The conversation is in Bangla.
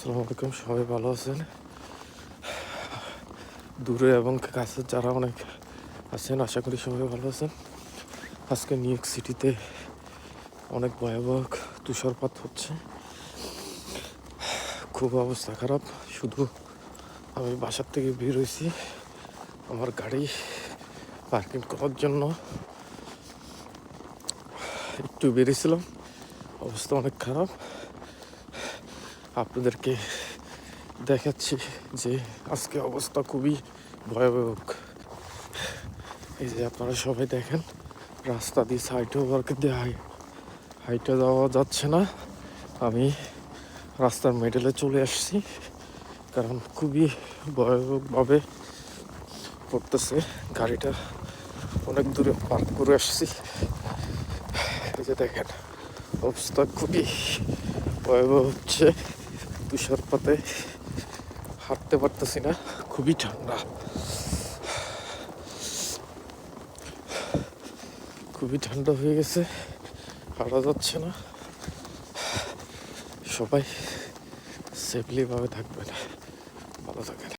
আসসালামু আলাইকুম, সবাই ভালো আছেন? দূরে এবং কাছে যারা অনেক আছেন, আশা করি সবাই ভালো আছেন। আজকে নিউ ইয়র্ক সিটিতে অনেক ভয়াবহ তুষারপাত হচ্ছে, খুব অবস্থা খারাপ। শুধু আমি বাসার থেকে বের হয়েছি আমার গাড়ি পার্কিং করার জন্য, একটু বেরিয়েছিলাম, অবস্থা অনেক খারাপ। আপনাদেরকে দেখাচ্ছি যে আজকে অবস্থা খুবই ভয়াবহ। এই যে আপনারা সবাই দেখেন, রাস্তা দিয়ে সাইড ওভারকে দিয়ে হাইটে যাওয়া যাচ্ছে না। আমি রাস্তার মিডলে চলে আসছি, কারণ খুবই ভয়াবহভাবে পড়তেছে। গাড়িটা অনেক দূরে পার্ক করে আসছি। এই যে দেখেন, অবস্থা খুবই ভয়াবহ হচ্ছে। তুষারপাতে হাঁটতে পারতেছি না, খুবই ঠান্ডা, খুবই ঠান্ডা হয়ে গেছে, হাঁটা যাচ্ছে না। সবাই সেফলিভাবে থাকবেন, ভালো থাকেন।